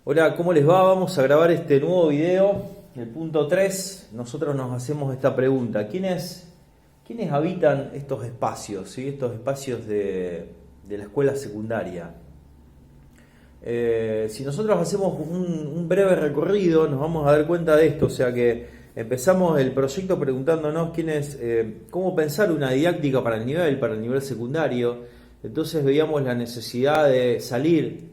Hola, ¿cómo les va? Vamos a grabar este nuevo video, el punto 3. Nosotros nos hacemos esta pregunta: ¿quiénes habitan estos espacios, ¿sí? Estos espacios de la escuela secundaria? Si nosotros hacemos un breve recorrido, nos vamos a dar cuenta de esto. O sea que empezamos el proyecto preguntándonos cómo pensar una didáctica para el nivel secundario. Entonces veíamos la necesidad de salir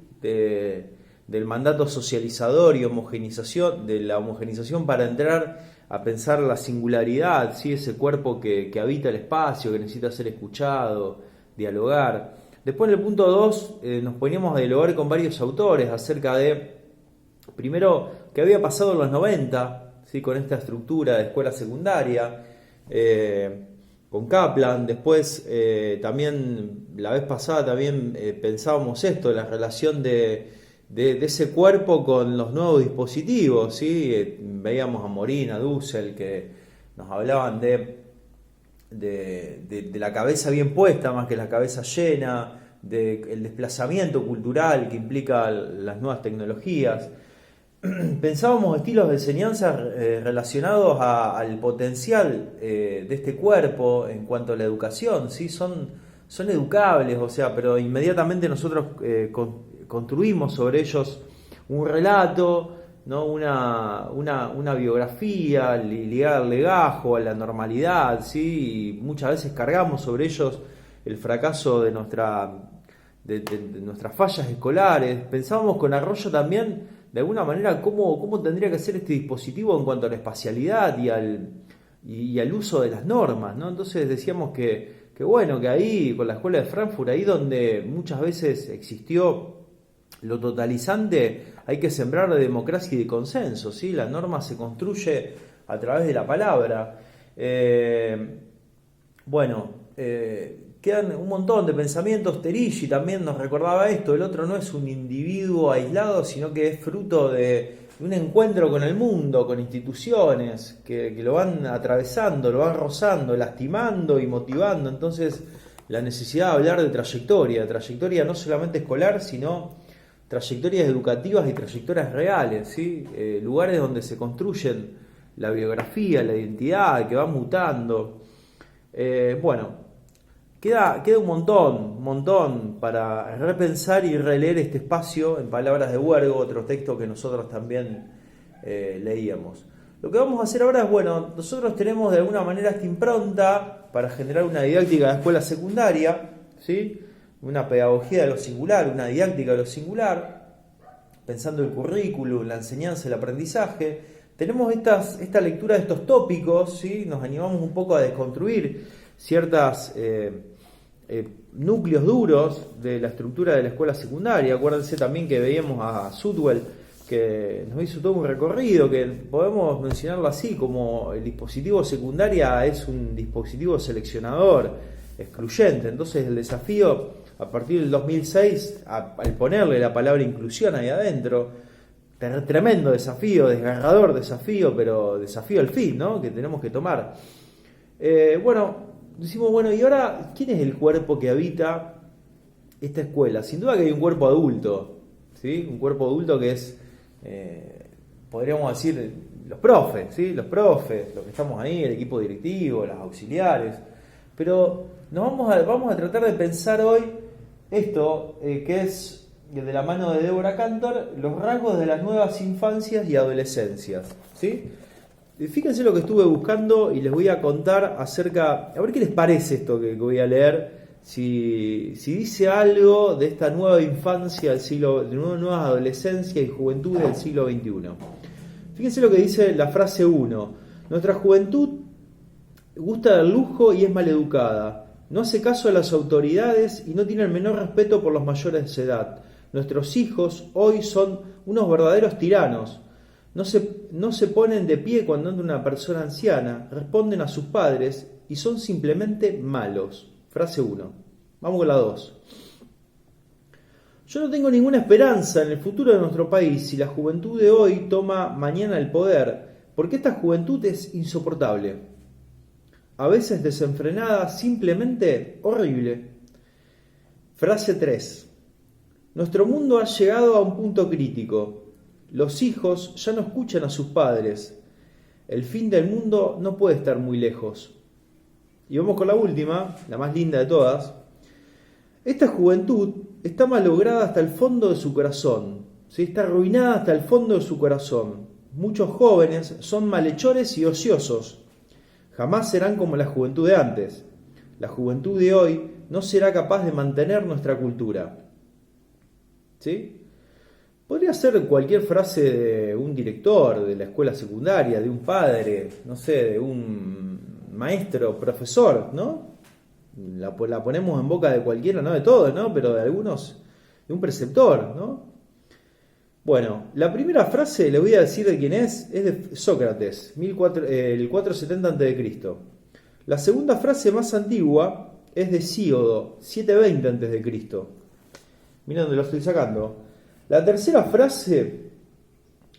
del mandato socializador y homogenización, de la homogenización, para entrar a pensar la singularidad, ¿sí? Ese cuerpo que habita el espacio, que necesita ser escuchado, dialogar. Después en el punto 2 nos poníamos a dialogar con varios autores acerca de, primero, qué había pasado en los 90, ¿sí? Con esta estructura de escuela secundaria, con Kaplan. Después también, la vez pasada también pensábamos esto, la relación de ese cuerpo con los nuevos dispositivos, ¿sí? Veíamos a Morín, a Dussel, que nos hablaban de la cabeza bien puesta más que la cabeza llena, del desplazamiento cultural que implica las nuevas tecnologías. Pensábamos estilos de enseñanza relacionados al potencial de este cuerpo en cuanto a la educación, ¿sí? Son educables, o sea, pero inmediatamente nosotros construimos sobre ellos un relato, ¿no? Una biografía ligada al legajo, a la normalidad, ¿sí? Y muchas veces cargamos sobre ellos el fracaso de nuestras fallas escolares. Pensábamos con Arroyo también, de alguna manera, cómo tendría que ser este dispositivo en cuanto a la espacialidad y al uso de las normas, ¿no? Entonces decíamos que bueno, que ahí, con la escuela de Frankfurt, ahí donde muchas veces existió lo totalizante, hay que sembrar de democracia y de consenso, ¿sí? La norma se construye a través de la palabra. Quedan un montón de pensamientos. Terigi también nos recordaba esto: el otro no es un individuo aislado, sino que es fruto de un encuentro con el mundo, con instituciones que lo van atravesando, lo van rozando, lastimando y motivando. Entonces, la necesidad de hablar de trayectoria no solamente escolar, sino trayectorias educativas y trayectorias reales, ¿sí? Lugares donde se construyen la biografía, la identidad, que va mutando. Queda un montón para repensar y releer este espacio, en palabras de Huergo, otro texto que nosotros también leíamos. Lo que vamos a hacer ahora es, nosotros tenemos de alguna manera esta impronta para generar una didáctica de escuela secundaria, ¿sí? Una pedagogía de lo singular, una didáctica de lo singular, pensando el currículum, la enseñanza, el aprendizaje. Tenemos esta lectura de estos tópicos, ¿sí? Nos animamos un poco a desconstruir ciertos núcleos duros de la estructura de la escuela secundaria. Acuérdense también que veíamos a Sudwell, que nos hizo todo un recorrido, que podemos mencionarlo así, como el dispositivo secundaria es un dispositivo seleccionador, excluyente. Entonces el desafío, a partir del 2006, al ponerle la palabra inclusión ahí adentro, tremendo desafío, desgarrador desafío, pero desafío al fin, ¿no? Que tenemos que tomar. Decimos, y ahora, ¿quién es el cuerpo que habita esta escuela? Sin duda que hay un cuerpo adulto, ¿sí? Un cuerpo adulto que es, podríamos decir, los profes, ¿sí? Los profes, los que estamos ahí, el equipo directivo, los auxiliares. Pero vamos a tratar de pensar hoy esto, que es, de la mano de Débora Cantor, los rasgos de las nuevas infancias y adolescencias, ¿sí? Fíjense lo que estuve buscando y les voy a contar acerca, a ver qué les parece esto que voy a leer, si dice algo de esta nueva infancia de nuevas adolescencias y juventud del siglo XXI. Fíjense lo que dice la frase 1. Nuestra juventud gusta del lujo y es maleducada. No hace caso a las autoridades y no tiene el menor respeto por los mayores de edad. Nuestros hijos hoy son unos verdaderos tiranos. No se ponen de pie cuando anda una persona anciana, responden a sus padres y son simplemente malos. Frase 1. Vamos con la 2. Yo no tengo ninguna esperanza en el futuro de nuestro país si la juventud de hoy toma mañana el poder, porque esta juventud es insoportable. A veces desenfrenada, simplemente horrible. Frase 3. Nuestro mundo ha llegado a un punto crítico. Los hijos ya no escuchan a sus padres. El fin del mundo no puede estar muy lejos. Y vamos con la última, la más linda de todas. Esta juventud está malograda hasta el fondo de su corazón, ¿sí? Está arruinada hasta el fondo de su corazón. Muchos jóvenes son malhechores y ociosos. Jamás serán como la juventud de antes. La juventud de hoy no será capaz de mantener nuestra cultura. ¿Sí? Podría ser cualquier frase de un director de la escuela secundaria, de un padre, no sé, de un maestro, profesor, ¿no? La ponemos en boca de cualquiera, no de todos, ¿no? Pero de algunos, de un preceptor, ¿no? Bueno, la primera frase, le voy a decir de quién es de Sócrates, el 470 a.C. La segunda frase más antigua es de Hesíodo, 720 a.C. Miren dónde lo estoy sacando. La tercera frase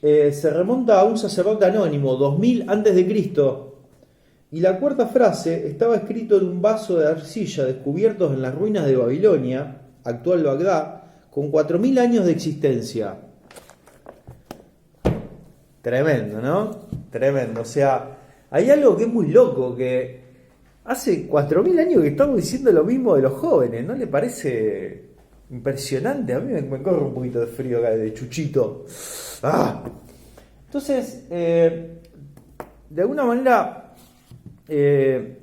se remonta a un sacerdote anónimo, 2000 a.C. Y la cuarta frase estaba escrito en un vaso de arcilla descubiertos en las ruinas de Babilonia, actual Bagdad, con 4000 años de existencia. Tremendo, ¿no? Tremendo. O sea, hay algo que es muy loco, que hace 4000 años que estamos diciendo lo mismo de los jóvenes. ¿No le parece impresionante? A mí me corre un poquito de frío acá, de chuchito. ¡Ah! Entonces, de alguna manera...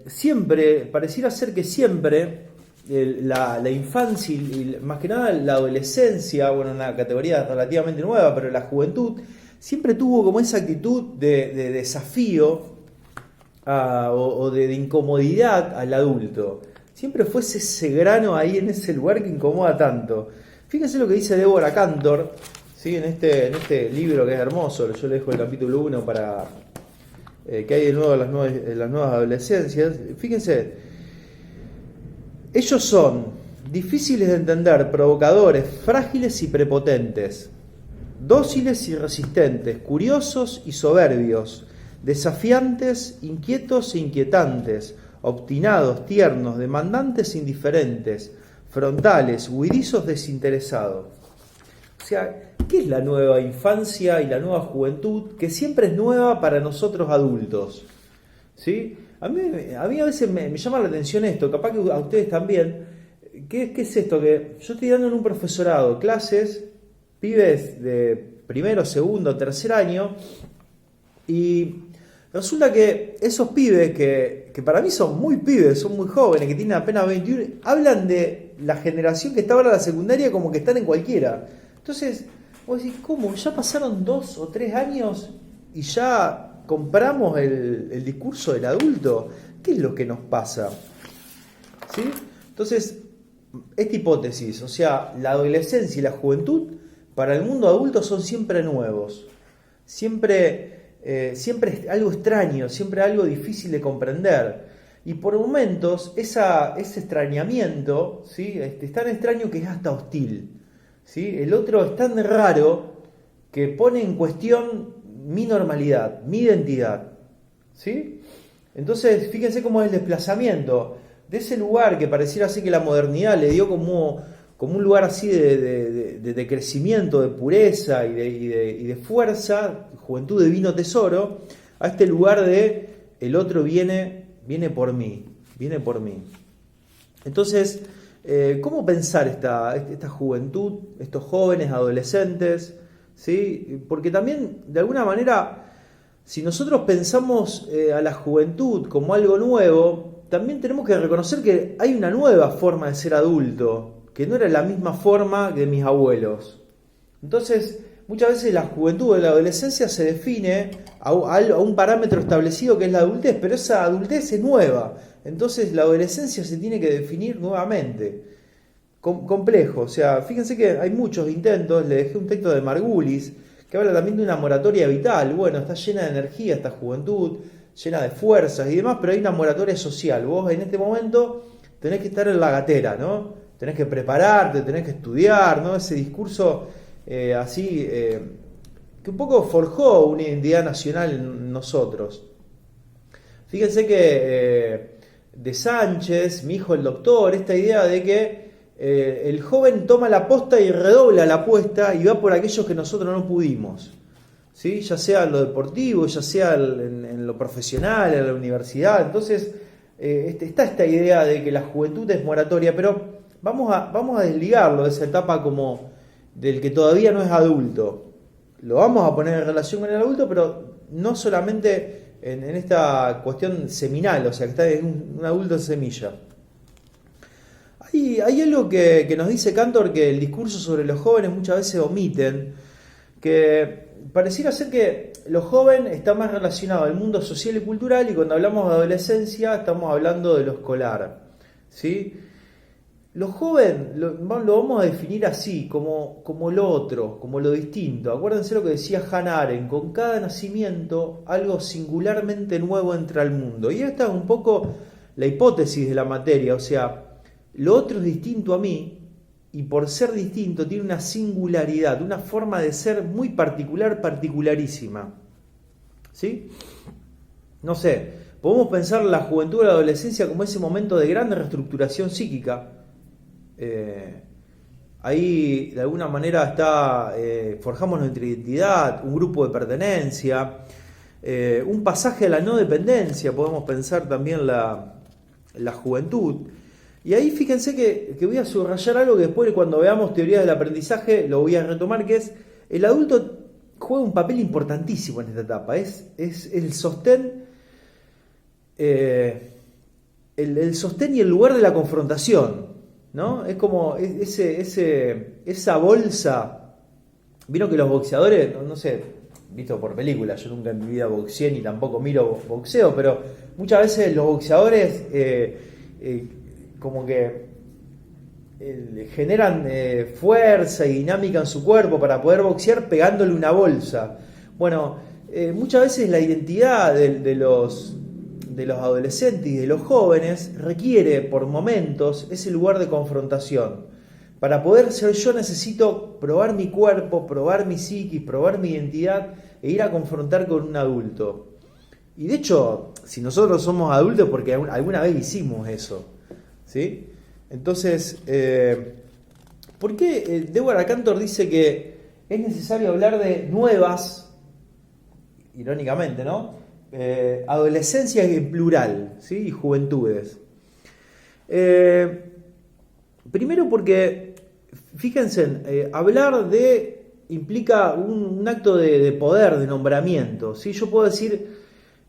siempre, pareciera ser que siempre la infancia y más que nada la adolescencia, bueno, una categoría relativamente nueva, pero la juventud siempre tuvo como esa actitud de desafío o de incomodidad al adulto. Siempre fue ese grano ahí en ese lugar que incomoda tanto. Fíjense lo que dice Deborah Cantor, ¿sí? en este libro que es hermoso. Yo le dejo el capítulo 1 para... que hay de nuevo las nuevas adolescencias. Fíjense, ellos son difíciles de entender, provocadores, frágiles y prepotentes, dóciles y resistentes, curiosos y soberbios, desafiantes, inquietos e inquietantes, obstinados, tiernos, demandantes e indiferentes, frontales, huidizos, desinteresados. O sea, ¿qué es la nueva infancia y la nueva juventud? Que siempre es nueva para nosotros adultos. ¿Sí? A mí a veces me llama la atención esto, capaz que a ustedes también. ¿Qué es esto? Que yo estoy dando en un profesorado clases, pibes de primero, segundo, tercer año, y resulta que esos pibes, que para mí son muy pibes, son muy jóvenes, que tienen apenas 21, hablan de la generación que está ahora en la secundaria como que están en cualquiera. Entonces, vos decís, ¿cómo? ¿Ya pasaron 2 o 3 años y ya compramos el discurso del adulto? ¿Qué es lo que nos pasa? ¿Sí? Entonces, esta hipótesis, o sea, la adolescencia y la juventud para el mundo adulto son siempre nuevos. Siempre es algo extraño, siempre algo difícil de comprender. Y por momentos ese extrañamiento, ¿sí? Es tan extraño que es hasta hostil. ¿Sí? El otro es tan raro que pone en cuestión mi normalidad, mi identidad. ¿Sí? Entonces, fíjense cómo es el desplazamiento de ese lugar que pareciera así que la modernidad le dio como un lugar así de crecimiento, de pureza y de fuerza, juventud divino tesoro, a este lugar de el otro viene por mí, viene por mí. Entonces, ¿cómo pensar esta juventud, estos jóvenes, adolescentes? ¿Sí? Porque también, de alguna manera, si nosotros pensamos a la juventud como algo nuevo, también tenemos que reconocer que hay una nueva forma de ser adulto, que no era la misma forma que de mis abuelos. Entonces, muchas veces la juventud o la adolescencia se define a un parámetro establecido que es la adultez, pero esa adultez es nueva. Entonces la adolescencia se tiene que definir nuevamente. Complejo, o sea, fíjense que hay muchos intentos. Le dejé un texto de Margulis que habla también de una moratoria vital. Bueno, está llena de energía esta juventud, llena de fuerzas y demás, pero hay una moratoria social. Vos en este momento tenés que estar en la gatera, ¿no? Tenés que prepararte, tenés que estudiar, ¿no? Ese discurso así que un poco forjó una identidad nacional en nosotros. Fíjense que de Sánchez, mi hijo el doctor, esta idea de que el joven toma la posta y redobla la apuesta y va por aquellos que nosotros no pudimos. ¿sí? Ya sea en lo deportivo, ya sea en lo profesional, en la universidad. Entonces, está esta idea de que la juventud es moratoria, pero vamos a desligarlo de esa etapa como del que todavía no es adulto. Lo vamos a poner en relación con el adulto, pero no solamente en esta cuestión seminal, o sea, que está en un adulto en semilla. Hay algo que nos dice Cantor que el discurso sobre los jóvenes muchas veces omiten, que pareciera ser que lo joven está más relacionado al mundo social y cultural, y cuando hablamos de adolescencia estamos hablando de lo escolar, ¿sí? Lo joven lo vamos a definir así, como lo otro, como lo distinto. Acuérdense lo que decía Hannah Arendt: con cada nacimiento algo singularmente nuevo entra al mundo. Y esta es un poco la hipótesis de la materia, o sea, lo otro es distinto a mí, y por ser distinto tiene una singularidad, una forma de ser muy particular, particularísima. ¿Sí? No sé, podemos pensar la juventud o la adolescencia como ese momento de gran reestructuración psíquica. Ahí de alguna manera forjamos nuestra identidad, un grupo de pertenencia, un pasaje a la no dependencia, podemos pensar también la juventud. Y ahí fíjense que voy a subrayar algo que después, cuando veamos teorías del aprendizaje, lo voy a retomar, que es: el adulto juega un papel importantísimo en esta etapa. Es el sostén, el sostén y el lugar de la confrontación, ¿no? Es como esa bolsa. Vieron que los boxeadores, no sé, visto por películas, yo nunca en mi vida boxeé ni tampoco miro boxeo, pero muchas veces los boxeadores como que generan fuerza y dinámica en su cuerpo para poder boxear pegándole una bolsa. Bueno, muchas veces la identidad de los adolescentes y de los jóvenes requiere por momentos ese lugar de confrontación. Para poder ser yo necesito probar mi cuerpo, probar mi psiquis, probar mi identidad e ir a confrontar con un adulto. Y de hecho, si nosotros somos adultos, porque alguna vez hicimos eso, ¿sí? Entonces, ¿por qué Deborah Cantor dice que es necesario hablar de nuevas, irónicamente, ¿no? Adolescencias en plural, ¿sí? Y juventudes. Primero porque, fíjense, hablar implica un acto de poder, de nombramiento, ¿sí? Yo puedo decir,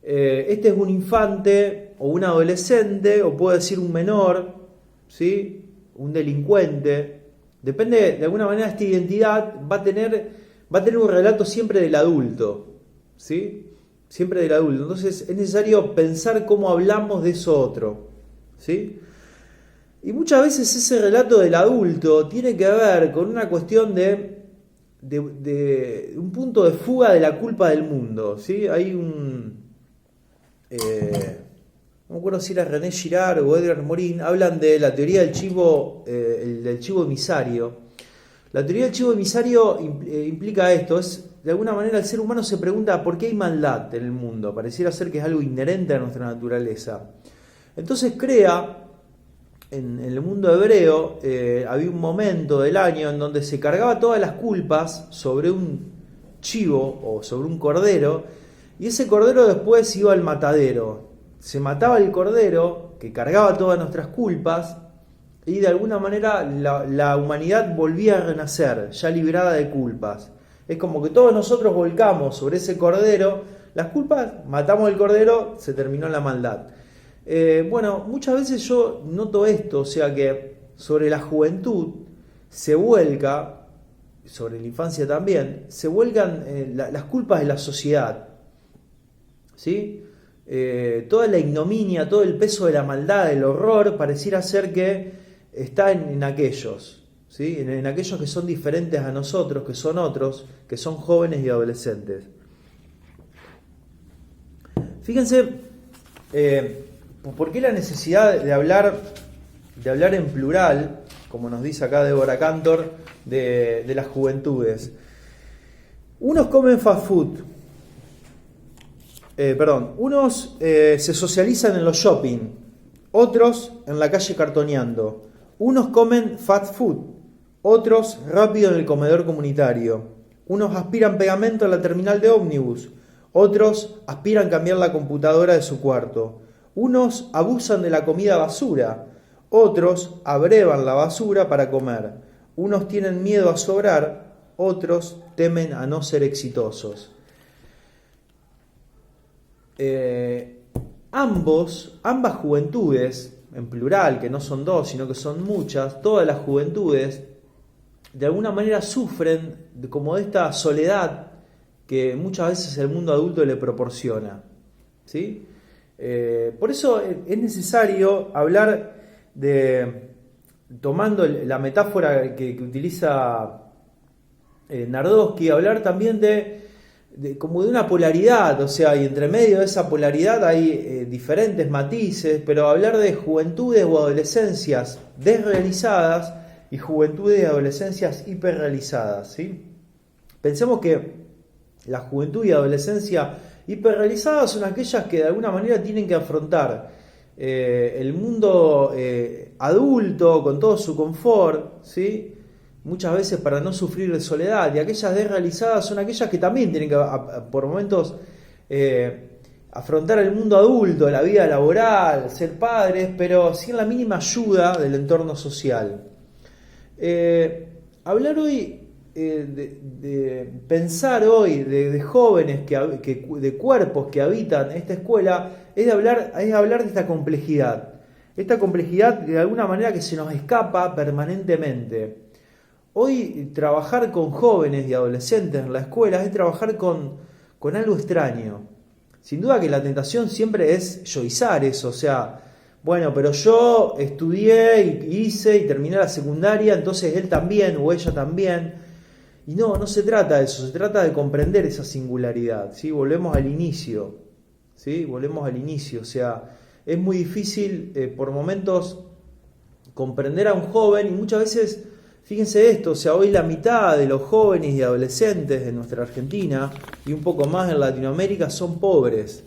este es un infante o un adolescente, o puedo decir un menor, ¿sí? Un delincuente. Depende, de alguna manera, esta identidad va a tener un relato siempre del adulto, ¿sí? Siempre del adulto. Entonces es necesario pensar cómo hablamos de eso otro, ¿sí? Y muchas veces ese relato del adulto tiene que ver con una cuestión de un punto de fuga de la culpa del mundo, ¿sí? Hay no me acuerdo si era René Girard o Edgar Morin, hablan de la teoría del chivo emisario. La teoría del chivo emisario implica esto: de alguna manera el ser humano se pregunta por qué hay maldad en el mundo, pareciera ser que es algo inherente a nuestra naturaleza. Entonces crea, en el mundo hebreo, había un momento del año en donde se cargaba todas las culpas sobre un chivo o sobre un cordero, y ese cordero después iba al matadero. Se mataba el cordero que cargaba todas nuestras culpas, y de alguna manera la humanidad volvía a renacer, ya liberada de culpas. Es como que todos nosotros volcamos sobre ese cordero las culpas, matamos el cordero, se terminó la maldad. Bueno, muchas veces yo noto esto, o sea que sobre la juventud se vuelca, sobre la infancia también, se vuelcan las culpas de la sociedad, ¿sí? Toda la ignominia, todo el peso de la maldad, el horror, pareciera ser que está en aquellos, ¿sí? En aquellos que son diferentes a nosotros, que son otros, que son jóvenes y adolescentes. Fíjense, ¿por qué la necesidad de hablar en plural, como nos dice acá Deborah Cantor, de las juventudes? Unos comen fast food. Unos se socializan en los shopping, otros en la calle cartoneando. Unos comen fast food, otros rápido en el comedor comunitario. Unos aspiran pegamento a la terminal de ómnibus, otros aspiran cambiar la computadora de su cuarto. Unos abusan de la comida basura, otros abrevan la basura para comer. Unos tienen miedo a sobrar, otros temen a no ser exitosos. Ambas juventudes, en plural, que no son dos, sino que son muchas, todas las juventudes, de alguna manera sufren como de esta soledad que muchas veces el mundo adulto le proporciona, ¿sí? Por eso es necesario hablar tomando la metáfora que utiliza Nardowski, hablar también como de una polaridad, o sea, y entre medio de esa polaridad hay diferentes matices, pero hablar de juventudes o adolescencias desrealizadas y juventudes y adolescencias hiperrealizadas, ¿sí? Pensemos que la juventud y adolescencia hiperrealizadas son aquellas que de alguna manera tienen que afrontar el mundo adulto con todo su confort, ¿sí? Muchas veces para no sufrir de soledad, y aquellas desrealizadas son aquellas que también tienen que por momentos afrontar el mundo adulto, la vida laboral, ser padres, pero sin la mínima ayuda del entorno social. Hablar hoy pensar hoy de jóvenes de cuerpos que habitan esta escuela es hablar de esta complejidad de alguna manera que se nos escapa permanentemente. Hoy trabajar con jóvenes y adolescentes en la escuela es trabajar con algo extraño. Sin duda que la tentación siempre es yoizar eso, o sea, bueno, pero yo estudié, hice y terminé la secundaria, entonces él también o ella también. Y no se trata de eso, se trata de comprender esa singularidad, ¿sí? Volvemos al inicio, ¿sí? O sea, es muy difícil por momentos comprender a un joven, y muchas veces, fíjense esto, o sea, hoy la mitad de los jóvenes y adolescentes de nuestra Argentina, y un poco más en Latinoamérica, son pobres.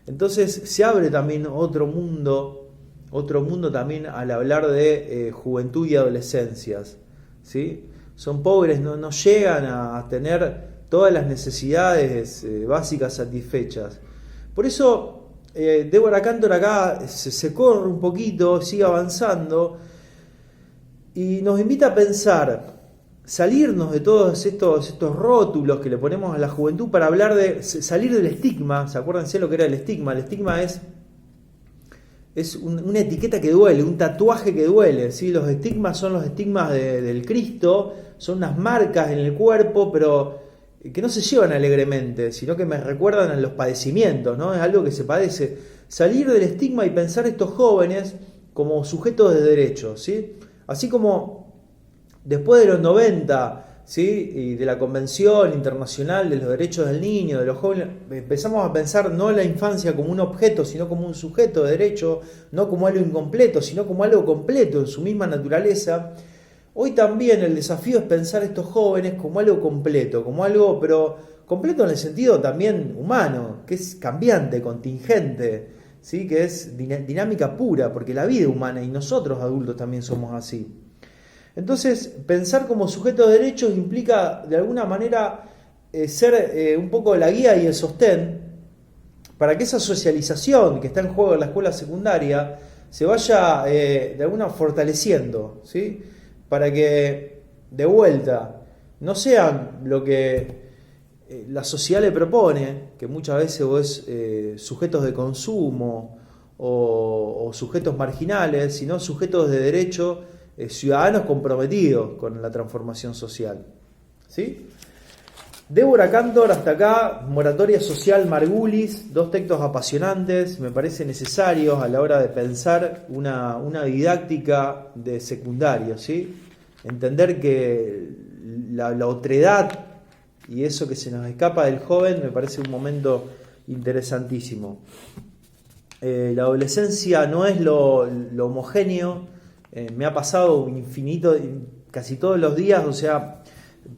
Entonces se abre también otro mundo también al hablar de juventud y adolescencias, ¿sí? Son pobres, no llegan a tener todas las necesidades básicas satisfechas. Por eso Débora Cantor acá se corre un poquito, sigue avanzando y nos invita a pensar, salirnos de todos estos rótulos que le ponemos a la juventud para hablar de salir del estigma. ¿Se acuérdense lo que era el estigma? El estigma es una etiqueta que duele, un tatuaje que duele, ¿sí? Los estigmas son los estigmas del Cristo, son unas marcas en el cuerpo, pero que no se llevan alegremente, sino que me recuerdan a los padecimientos, ¿no? Es algo que se padece. Salir del estigma y pensar estos jóvenes como sujetos de derechos, ¿sí? Así como después de los 90, ¿sí? Y de la Convención Internacional de los Derechos del Niño, de los jóvenes, empezamos a pensar no la infancia como un objeto, sino como un sujeto de derecho, no como algo incompleto, sino como algo completo en su misma naturaleza. Hoy también el desafío es pensar a estos jóvenes como algo completo, como algo, pero completo en el sentido también humano, que es cambiante, contingente, ¿sí? Que es dinámica pura, porque la vida humana y nosotros adultos también somos así. Entonces, pensar como sujeto de derechos implica de alguna manera ser un poco la guía y el sostén para que esa socialización que está en juego en la escuela secundaria se vaya de alguna fortaleciendo, ¿sí? Para que, de vuelta, no sean lo que la sociedad le propone, que muchas veces es sujetos de consumo o sujetos marginales, sino sujetos de derecho, ciudadanos comprometidos con la transformación social, ¿sí? Débora Cantor, hasta acá, Moratoria Social Margulis, dos textos apasionantes, me parece necesarios a la hora de pensar una didáctica de secundario, ¿sí? Entender que la otredad y eso que se nos escapa del joven me parece un momento interesantísimo. La adolescencia no es lo homogéneo, me ha pasado infinito, casi todos los días, o sea,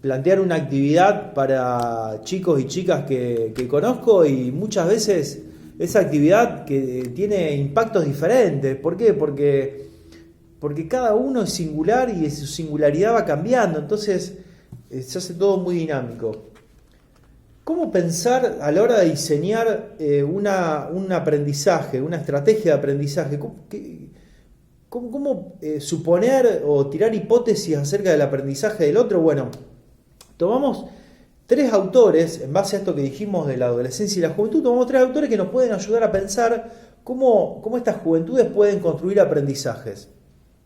plantear una actividad para chicos y chicas que conozco y muchas veces esa actividad que tiene impactos diferentes. ¿Por qué? Porque cada uno es singular y su singularidad va cambiando, entonces se hace todo muy dinámico. ¿Cómo pensar a la hora de diseñar un aprendizaje, una estrategia de aprendizaje? ¿Cómo suponer o tirar hipótesis acerca del aprendizaje del otro? Bueno, tomamos tres autores, en base a esto que dijimos de la adolescencia y la juventud, tomamos tres autores que nos pueden ayudar a pensar cómo estas juventudes pueden construir aprendizajes.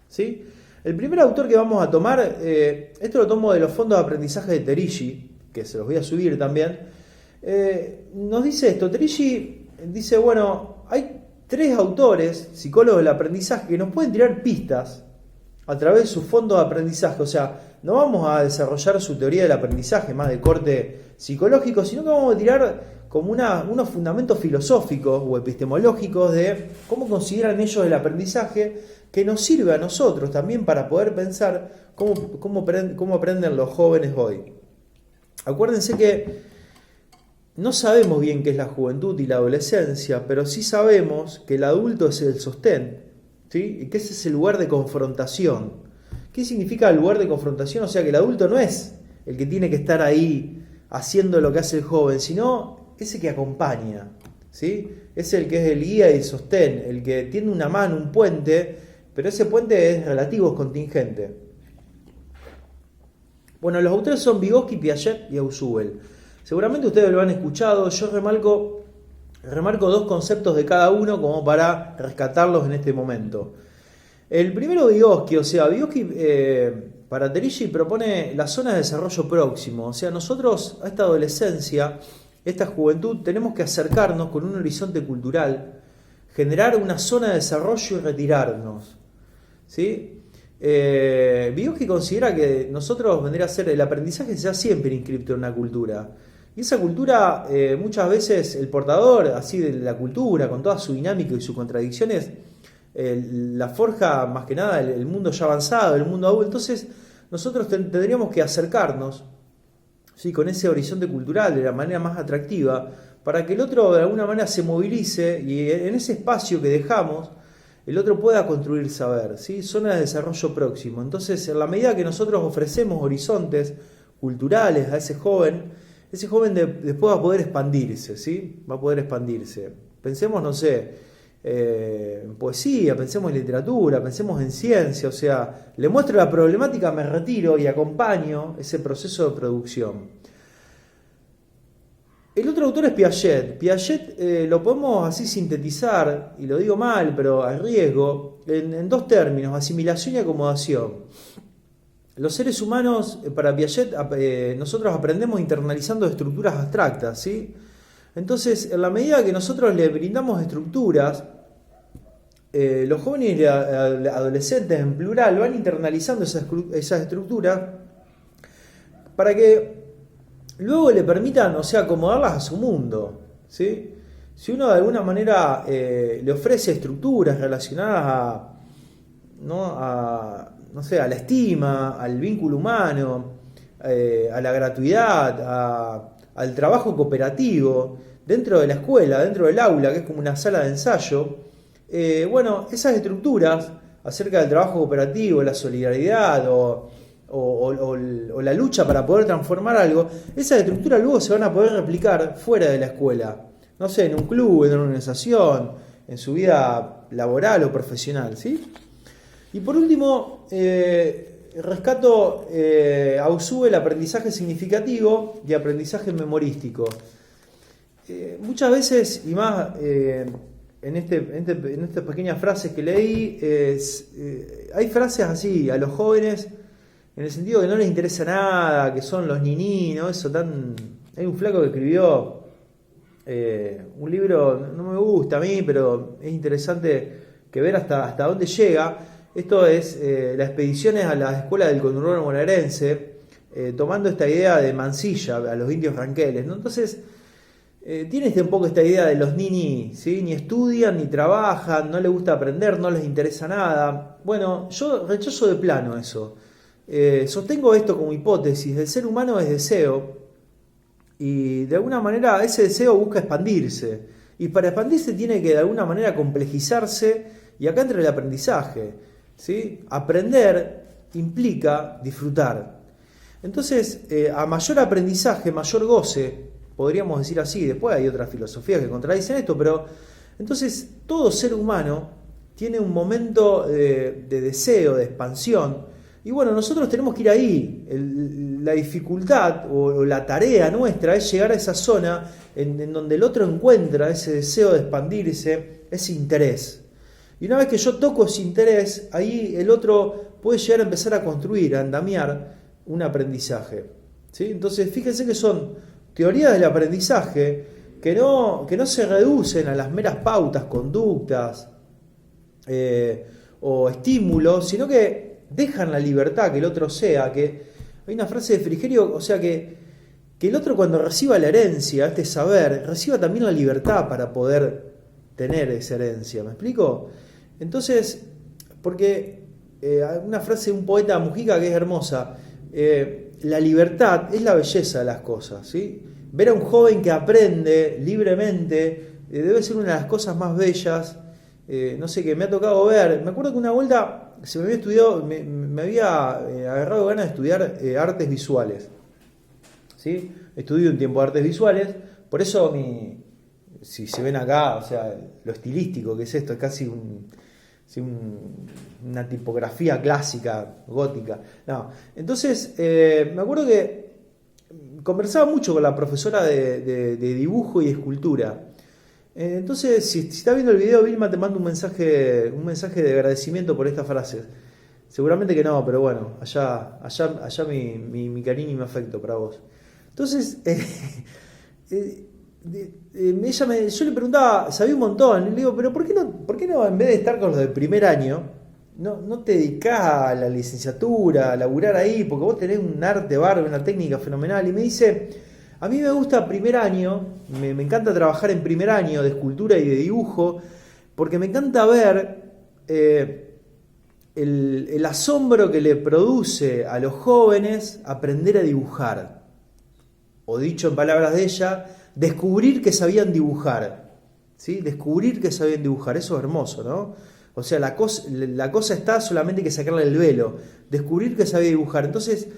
¿Sí? El primer autor que vamos a tomar, esto lo tomo de los fondos de aprendizaje de Terigi, que se los voy a subir también, nos dice esto. Terigi dice, bueno, hay tres autores, psicólogos del aprendizaje, que nos pueden tirar pistas a través de sus fondos de aprendizaje. O sea, no vamos a desarrollar su teoría del aprendizaje más de corte psicológico, sino que vamos a tirar como unos fundamentos filosóficos o epistemológicos de cómo consideran ellos el aprendizaje, que nos sirve a nosotros también para poder pensar cómo aprenden los jóvenes hoy. Acuérdense que no sabemos bien qué es la juventud y la adolescencia, pero sí sabemos que el adulto es el sostén, ¿sí? Y que ese es el lugar de confrontación. ¿Qué significa el lugar de confrontación? O sea, que el adulto no es el que tiene que estar ahí haciendo lo que hace el joven, sino ese que acompaña, ¿sí? Es el que es el guía y el sostén, el que tiene una mano, un puente, pero ese puente es relativo, es contingente. Bueno, los autores son Vygotsky, Piaget y Ausubel. Seguramente ustedes lo han escuchado. Yo remarco dos conceptos de cada uno como para rescatarlos en este momento. El primero, Vygotsky. O sea, Vygotsky para Terigi propone la zona de desarrollo próximo. O sea, nosotros a esta adolescencia, esta juventud, tenemos que acercarnos con un horizonte cultural, generar una zona de desarrollo y retirarnos, ¿sí? Vygotsky considera que nosotros vendría a ser el aprendizaje sea siempre inscripto en una cultura. Y esa cultura, muchas veces el portador así de la cultura, con toda su dinámica y sus contradicciones, la forja más que nada el mundo ya avanzado, el mundo adulto. Entonces nosotros tendríamos que acercarnos, ¿sí?, con ese horizonte cultural de la manera más atractiva, para que el otro de alguna manera se movilice y en ese espacio que dejamos el otro pueda construir saber, ¿sí? Zona de desarrollo próximo. Entonces, en la medida que nosotros ofrecemos horizontes culturales a ese joven después va a poder expandirse, ¿sí? Va a poder expandirse. Pensemos, no sé, en poesía, pensemos en literatura, pensemos en ciencia. O sea, le muestro la problemática, me retiro y acompaño ese proceso de producción. El otro autor es Piaget. Piaget lo podemos así sintetizar, y lo digo mal, pero a riesgo, en dos términos: asimilación y acomodación. Los seres humanos, para Piaget, nosotros aprendemos internalizando estructuras abstractas, ¿sí? Entonces, en la medida que nosotros le brindamos estructuras, los jóvenes y adolescentes en plural van internalizando esas estructuras para que luego le permitan, o sea, acomodarlas a su mundo, ¿sí? Si uno de alguna manera le ofrece estructuras relacionadas a la estima, al vínculo humano, a la gratuidad, al trabajo cooperativo, dentro de la escuela, dentro del aula, que es como una sala de ensayo, bueno, esas estructuras acerca del trabajo cooperativo, la solidaridad o la lucha para poder transformar algo, esas estructuras luego se van a poder replicar fuera de la escuela, no sé, en un club, en una organización, en su vida laboral o profesional, ¿sí? Y por último, rescato a Ausubel, el aprendizaje significativo y aprendizaje memorístico. Muchas veces, y más en estas pequeñas frases que leí, hay frases así a los jóvenes, en el sentido que no les interesa nada, que son los niños, eso tan... Hay un flaco que escribió un libro, no me gusta a mí, pero es interesante que ver hasta dónde llega. Esto es las expediciones a la escuela del conurbano bonaerense, tomando esta idea de Mansilla, a los indios ranqueles, ¿no? Entonces, tiene un poco esta idea de los ninis, ¿sí? Ni estudian, ni trabajan, no les gusta aprender, no les interesa nada. Bueno, yo rechazo de plano eso. Sostengo esto como hipótesis: el ser humano es deseo, y de alguna manera ese deseo busca expandirse, y para expandirse tiene que de alguna manera complejizarse, y acá entra el aprendizaje, ¿sí? Aprender implica disfrutar. Entonces, a mayor aprendizaje, mayor goce, podríamos decir así. Después hay otras filosofías que contradicen esto, pero entonces todo ser humano tiene un momento de deseo, de expansión, y bueno, nosotros tenemos que ir ahí. La dificultad o la tarea nuestra es llegar a esa zona en donde el otro encuentra ese deseo de expandirse, ese interés. Y una vez que yo toco ese interés, ahí el otro puede llegar a empezar a construir, a andamiar un aprendizaje. ¿Sí? Entonces, fíjense que son teorías del aprendizaje que no se reducen a las meras pautas, conductas o estímulos, sino que dejan la libertad que el otro sea. Que hay una frase de Frigerio, o sea que el otro, cuando reciba la herencia, este saber, reciba también la libertad para poder tener esa herencia. ¿Me explico? Entonces, porque hay una frase de un poeta Mujica que es hermosa: la libertad es la belleza de las cosas, ¿sí? Ver a un joven que aprende libremente debe ser una de las cosas más bellas. No sé, que me ha tocado ver. Me acuerdo que una vuelta se me había estudiado, me había agarrado ganas de estudiar artes visuales, ¿sí? Estudié un tiempo artes visuales, por eso si se ven acá, o sea, lo estilístico que es esto, es casi una tipografía clásica, gótica. No. Entonces, me acuerdo que conversaba mucho con la profesora de dibujo y escultura. Entonces, si está viendo el video, Vilma, te mando un mensaje de agradecimiento por estas frases. Seguramente que no, pero bueno, allá mi cariño y mi afecto para vos. Entonces, yo le preguntaba, sabía un montón, y le digo, pero ¿por qué no en vez de estar con los del primer año, no te dedicás a la licenciatura, a laburar ahí, porque vos tenés un arte bárbaro, una técnica fenomenal? Y me dice, a mí me gusta primer año, me encanta trabajar en primer año de escultura y de dibujo, porque me encanta ver el asombro que le produce a los jóvenes aprender a dibujar. O dicho en palabras de ella, descubrir que sabían dibujar, ¿sí? Descubrir que sabían dibujar, eso es hermoso, ¿no? O sea, la cosa está solamente que sacarle el velo, descubrir que sabía dibujar. Entonces,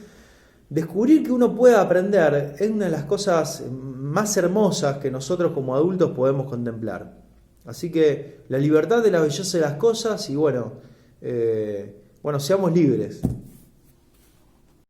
descubrir que uno puede aprender es una de las cosas más hermosas que nosotros como adultos podemos contemplar. Así que la libertad de la belleza de las cosas y bueno, seamos libres.